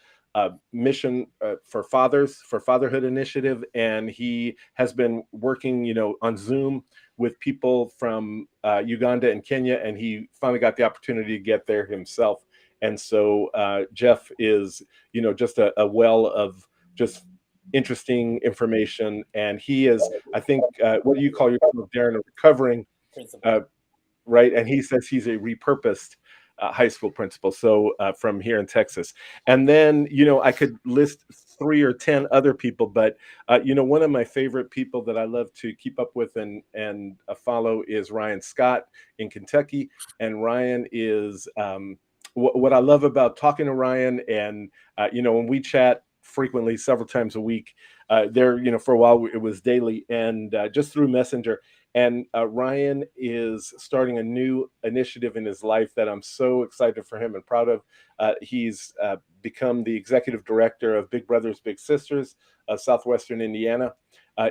S4: mission for Fatherhood Initiative, and he has been working, on Zoom with people from Uganda and Kenya, and he finally got the opportunity to get there himself. And so Jeff is, just a well of just interesting information, and he is, I think, what do you call yourself, Darren, a recovering right? And he says he's a repurposed high school principal, so from here in Texas. And then I could list 3 or 10 other people, but one of my favorite people that I love to keep up with and follow is Ryan Scott in Kentucky. And Ryan is what I love about talking to Ryan, and when we chat frequently, several times a week. For a while it was daily, and just through Messenger. And Ryan is starting a new initiative in his life that I'm so excited for him and proud of. He's become the executive director of Big Brothers Big Sisters of Southwestern Indiana,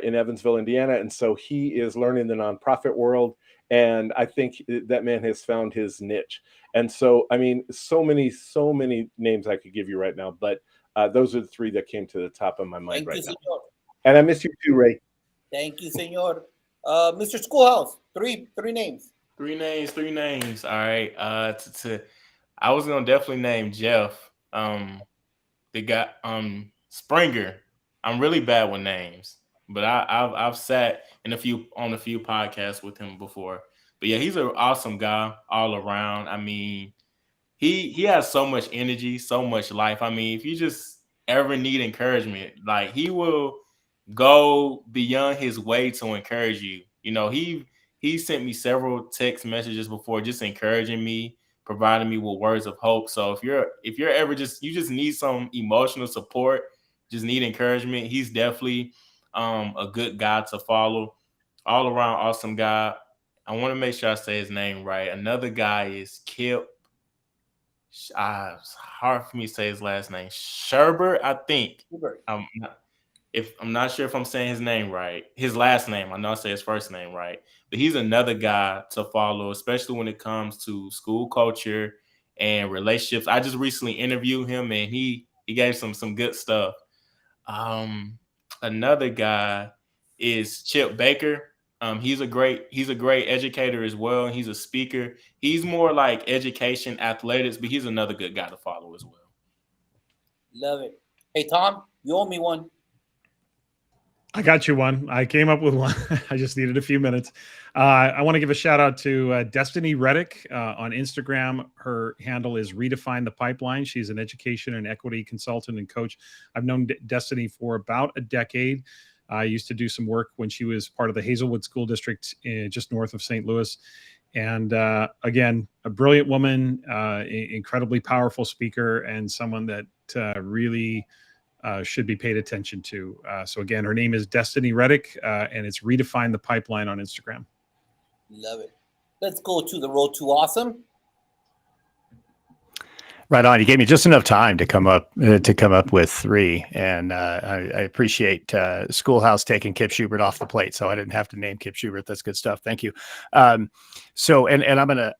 S4: in Evansville, Indiana. And so he is learning the nonprofit world, and I think that man has found his niche. And so, I mean, so many names I could give you right now, but those are the 3 that came to the top of my mind right now.
S6: Senor.
S4: And I miss you too, Ray.
S6: Thank you, senor. Mr. Schoolhouse, three names.
S7: 3 names. All right. I was gonna definitely name Jeff. The guy, Springer. I'm really bad with names, but I've sat on a few podcasts with him before. But yeah, he's an awesome guy all around. I mean, he has so much energy, so much life. I mean, if you just ever need encouragement, like, he will go beyond his way to encourage you. He sent me several text messages before, just encouraging me, providing me with words of hope. So if you're ever you just need some emotional support, just need encouragement, he's definitely a good guy to follow. All around awesome guy. I want to make sure I say his name right. Another guy is Kip. It's hard for me to say his last name. Sherbert, I think. I'm not sure if I'm saying his name right. His last name, I know I say his first name right. But he's another guy to follow, especially when it comes to school culture and relationships. I just recently interviewed him, and he gave some good stuff. Another guy is Chip Baker. He's a great educator as well, and he's a speaker. He's more like education, athletics, but he's another good guy to follow as well.
S6: Love it. Hey, Tom, you owe me one.
S3: I got you one. I came up with one. I just needed a few minutes. I want to give a shout out to Destiny Reddick on Instagram. Her handle is Redefine the Pipeline. She's an education and equity consultant and coach. I've known Destiny for about a decade. I used to do some work when she was part of the Hazelwood School District just north of St. Louis. And again, a brilliant woman, incredibly powerful speaker, and someone that really should be paid attention to. So again, her name is Destiny Reddick, and it's Redefine the Pipeline on Instagram.
S6: Love it. Let's go to the road to awesome.
S2: Right on. You gave me just enough time to come up with three, and I appreciate Schoolhouse taking Kip Schubert off the plate, so I didn't have to name Kip Schubert. That's good stuff. Thank you. So I'm gonna.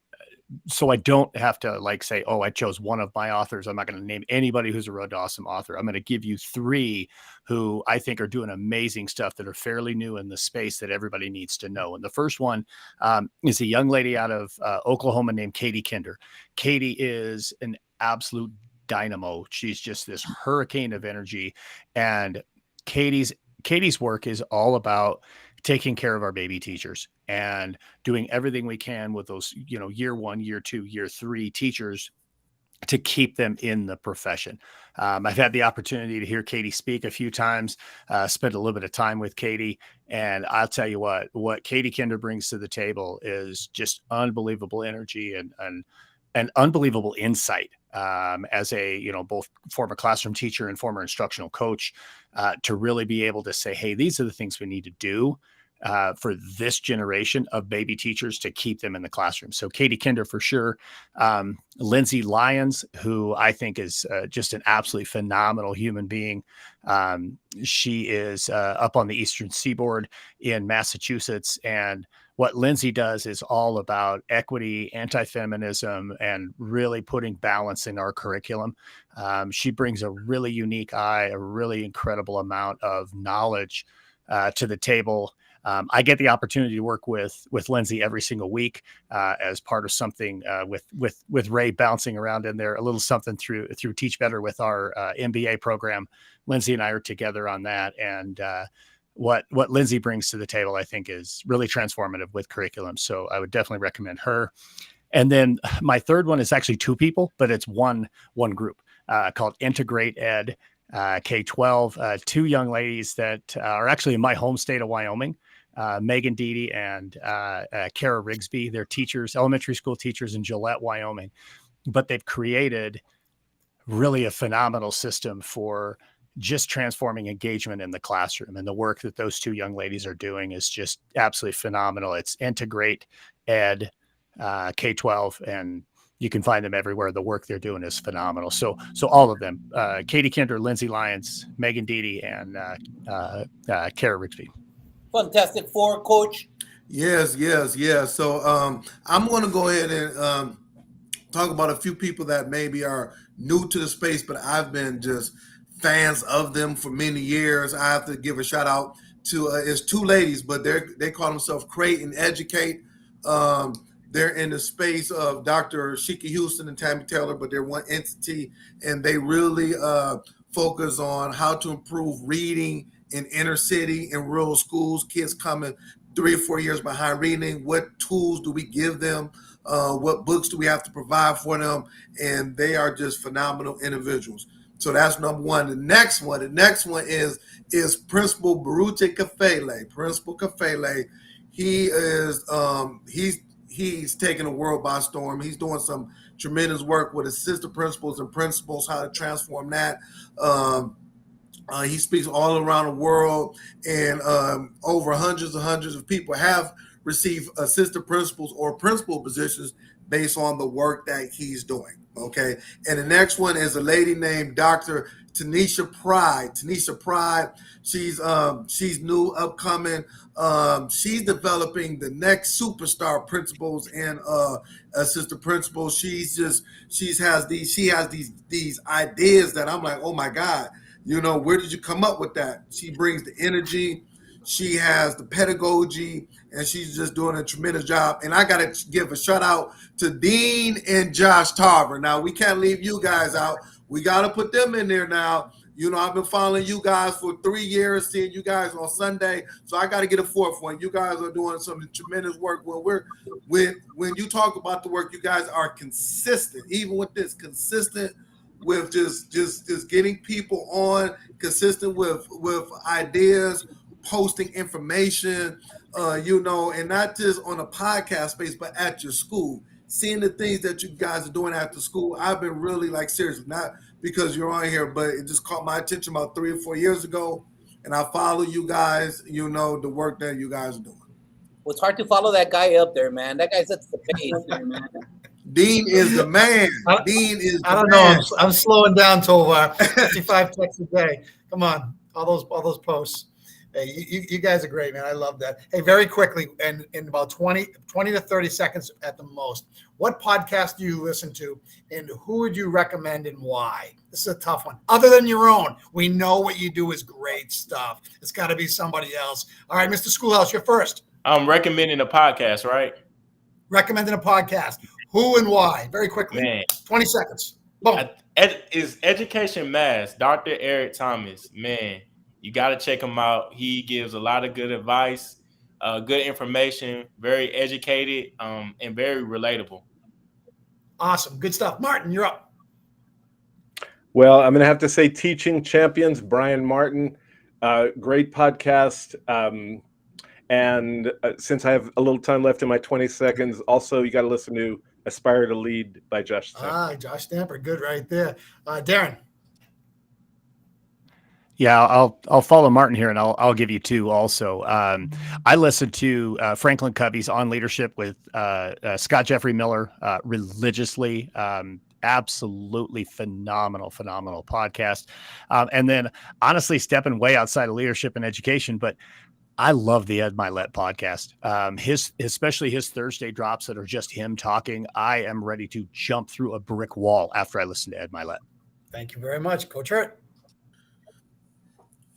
S2: So I don't have to like say, oh, I chose one of my authors. I'm not going to name anybody who's a Road to Awesome author. I'm going to give you three who I think are doing amazing stuff that are fairly new in the space that everybody needs to know. And the first one is a young lady out of Oklahoma named Katie Kinder. Katie is an absolute dynamo. She's just this hurricane of energy. And Katie's work is all about taking care of our baby teachers and doing everything we can with those, year 1, year 2, year 3 teachers to keep them in the profession. I've had the opportunity to hear Katie speak a few times, spent a little bit of time with Katie, and I'll tell you what Katie Kinder brings to the table is just unbelievable energy and unbelievable insight as a, both former classroom teacher and former instructional coach, to really be able to say, hey, these are the things we need to do for this generation of baby teachers to keep them in the classroom. So Katie Kinder for sure. Lindsay Lyons, who I think is just an absolutely phenomenal human being. She is up on the Eastern Seaboard in Massachusetts, and what Lindsay does is all about equity, anti-feminism, and really putting balance in our curriculum. She brings a really unique eye, a really incredible amount of knowledge to the table. I get the opportunity to work with Lindsay every single week as part of something with Ray bouncing around in there, a little something through Teach Better with our MBA program. Lindsay and I are together on that, and what Lindsay brings to the table, I think, is really transformative with curriculum. So I would definitely recommend her. And then my third one is actually two people, but it's one group called Integrate Ed K-12. Two young ladies that are actually in my home state of Wyoming. Megan Deedy and Kara Rigsby. They're teachers, elementary school teachers in Gillette, Wyoming, but they've created really a phenomenal system for just transforming engagement in the classroom. And the work that those two young ladies are doing is just absolutely phenomenal. It's Integrate Ed K-12, and you can find them everywhere. The work they're doing is phenomenal. So all of them, Katie Kinder, Lindsay Lyons, Megan Deedy, and Kara Rigsby.
S6: Fantastic Four, Coach.
S5: Yes. So I'm going to go ahead and talk about a few people that maybe are new to the space, but I've been just fans of them for many years. I have to give a shout out to it's two ladies, but they call themselves Create and Educate. They're in the space of Dr. Sheikah Houston and Tammy Taylor, but they're one entity, and they really focus on how to improve reading in inner city and rural schools. Kids coming 3 or 4 years behind reading. What tools do we give them? What books do we have to provide for them? And they are just phenomenal individuals. So that's number one. The next one is Principal Baruti Kafele. Principal Kafele, he is he's taking the world by storm. He's doing some tremendous work with assistant principals and principals, how to transform that. He speaks all around the world, and over hundreds of people have received assistant principals or principal positions based on the work that he's doing. Okay. And the next one is a lady named Dr. Tanisha Pride. Tanisha Pride, she's new, upcoming. She's developing the next superstar principals and assistant principals. She has these ideas that I'm like, oh my God, where did you come up with that? She brings the energy, she has the pedagogy, and she's just doing a tremendous job. And I got to give a shout out to Dean and Josh Tarver. Now, we can't leave you guys out. We got to put them in there now. I've been following you guys for 3 years, seeing you guys on Sunday. So I got to get a fourth one. You guys are doing some tremendous work. When you talk about the work, you guys are consistent, even with this, consistent with just getting people on, consistent with ideas, posting information, and not just on a podcast space, but at your school, seeing the things that you guys are doing after school. I've been really seriously, not because you're on here, but it just caught my attention about 3 or 4 years ago. And I follow you guys, the work that you guys are doing.
S6: Well, it's hard to follow that guy up there, man. That guy's at the base, man.
S5: Dean is the man.
S1: I-
S5: Dean is the
S1: I don't know.
S5: man.
S1: I'm slowing down, Tovar. 55 texts a day. Come on, all those posts. Hey, you guys are great, man. I love that. Hey, very quickly, and in about 20 to 30 seconds at the most, what podcast do you listen to, and who would you recommend and why? This is a tough one. Other than your own, we know what you do is great stuff. It's got to be somebody else. All right, Mr. Schoolhouse, you're first.
S7: I'm recommending a podcast, right?
S1: Recommending a podcast. Who and why? Very quickly.
S7: Man,
S1: 20 seconds. Boom.
S7: Is Education Mask, Dr. Eric Thomas. Man, you got to check him out. He gives a lot of good advice, good information, very educated, and very relatable.
S1: Awesome. Good stuff. Martin, you're up.
S4: Well, I'm going to have to say Teaching Champions, Brian Martin. Great podcast. And since I have a little time left in my 20 seconds, also you got to listen to Aspire to Lead by Josh Stamper.
S1: Josh Stamper. Good right there. Darren.
S2: Yeah, I'll follow Martin here, and I'll give you two also. I listened to Franklin Covey's On Leadership with Scott Jeffrey Miller religiously. Absolutely phenomenal podcast. And then honestly, stepping way outside of leadership and education, but I love the Ed Milet podcast. Especially his Thursday drops that are just him talking. I am ready to jump through a brick wall after I listen to Ed Milet.
S1: Thank you very much, Coach Hurt.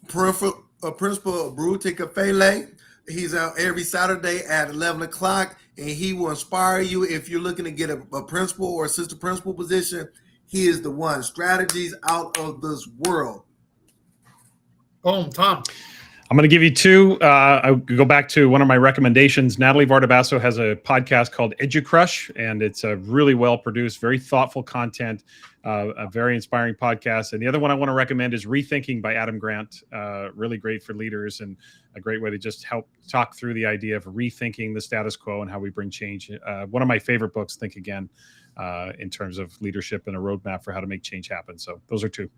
S5: Principal Bruti Kafele. He's out every Saturday at 11 o'clock, and he will inspire you if you're looking to get a principal or assistant principal position. He is the one. Strategies out of this world.
S1: Boom, Tom.
S3: I'm going to give you two. I go back to one of my recommendations. Natalie Vardabasso has a podcast called EduCrush, and it's a really well produced, very thoughtful content, a very inspiring podcast. And the other one I want to recommend is Rethinking by Adam Grant. Really great for leaders and a great way to just help talk through the idea of rethinking the status quo and how we bring change. One of my favorite books, Think Again, in terms of leadership and a roadmap for how to make change happen. So those are two.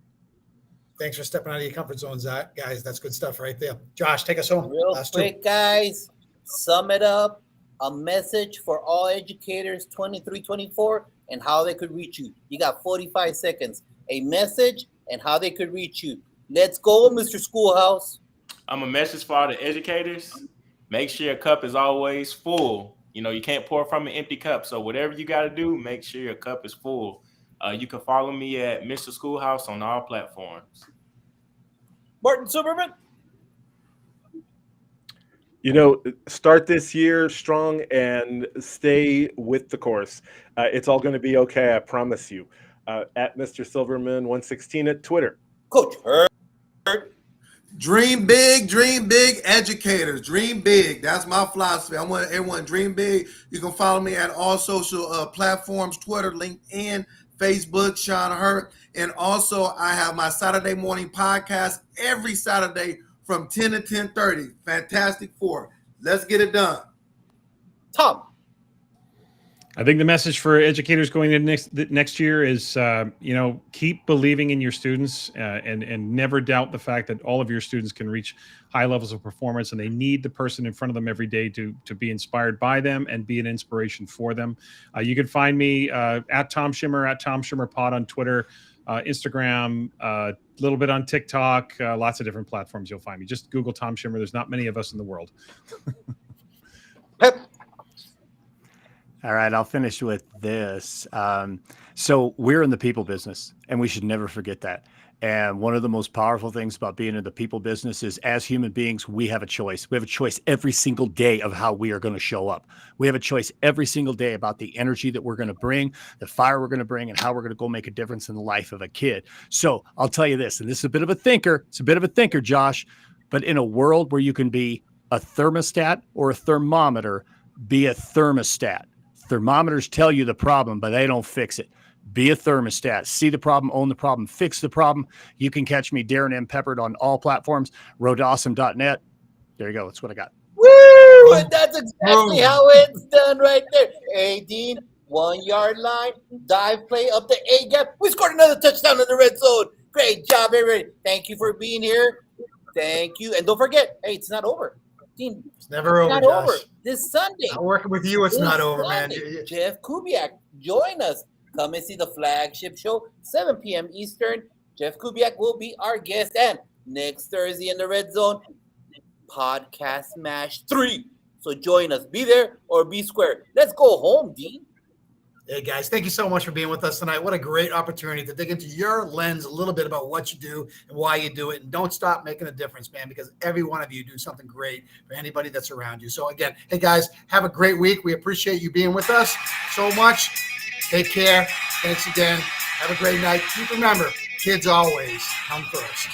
S1: Thanks for stepping out of your comfort zone, Zach. Guys, that's good stuff right there. Josh, take us home.
S6: Real quick, guys, sum it up. A message for all educators 23-24 and how they could reach you. You got 45 seconds. A message and how they could reach you. Let's go, Mr. Schoolhouse.
S7: I'm a message for all the educators. Make sure your cup is always full. You know, you can't pour from an empty cup. So whatever you got to do, make sure your cup is full. You can follow me at Mr. Schoolhouse on all platforms.
S6: Martin Silverman.
S4: You know, start this year strong and stay with the course. It's all going to be okay, I promise you. At Mr. Silverman 116 at Twitter.
S6: Coach Hurt.
S5: Dream big, educators. Dream big. That's my philosophy. I want everyone to dream big. You can follow me at all social platforms, Twitter, LinkedIn, Facebook, Sean Hurt. And also I have my Saturday morning podcast every Saturday from 10 to 10:30. Fantastic Four. Let's get it done.
S6: Tom.
S3: I think the message for educators going into next year is, keep believing in your students and never doubt the fact that all of your students can reach high levels of performance, and they need the person in front of them every day to be inspired by them and be an inspiration for them. You can find me at Tom Schimmer, at Tom Schimmer Pod on Twitter, Instagram, a little bit on TikTok, lots of different platforms you'll find me. Just Google Tom Schimmer. There's not many of us in the world.
S2: All right, I'll finish with this. So we're in the people business, and we should never forget that. And one of the most powerful things about being in the people business is, as human beings, we have a choice. We have a choice every single day of how we are going to show up. We have a choice every single day about the energy that we're going to bring, the fire we're going to bring, and how we're going to go make a difference in the life of a kid. So I'll tell you this, and this is a bit of a thinker. It's a bit of a thinker, Josh. But in a world where you can be a thermostat or a thermometer, be a thermostat. Thermometers tell you the problem, but they don't fix it. Be a thermostat. See the problem, own the problem, fix the problem. You can catch me, Darren M. Peppard, on all platforms, roadawesome.net. There you go. That's what I got.
S6: Woo! And that's exactly how it's done right there. Hey, Dean, 1 yard line, dive play up the A gap. We scored another touchdown in the red zone. Great job, everybody. Thank you for being here. Thank you. And don't forget, hey, it's not over. Dean,
S1: It's never over,
S6: not
S1: Josh.
S6: over. This Sunday.
S1: Not working with you, it's
S6: This
S1: not over, man.
S6: Sunday, Jeff Kubiak, join us. Come and see the flagship show, 7 p.m. Eastern. Jeff Kubiak will be our guest. And next Thursday in the Red Zone, Podcast Smash 3. So join us. Be there or be square. Let's go home, Dean.
S1: Hey, guys, thank you so much for being with us tonight. What a great opportunity to dig into your lens a little bit about what you do and why you do it. And don't stop making a difference, man, because every one of you do something great for anybody that's around you. So, again, hey, guys, have a great week. We appreciate you being with us so much. Take care. Thanks again. Have a great night. Keep remember, kids always come first.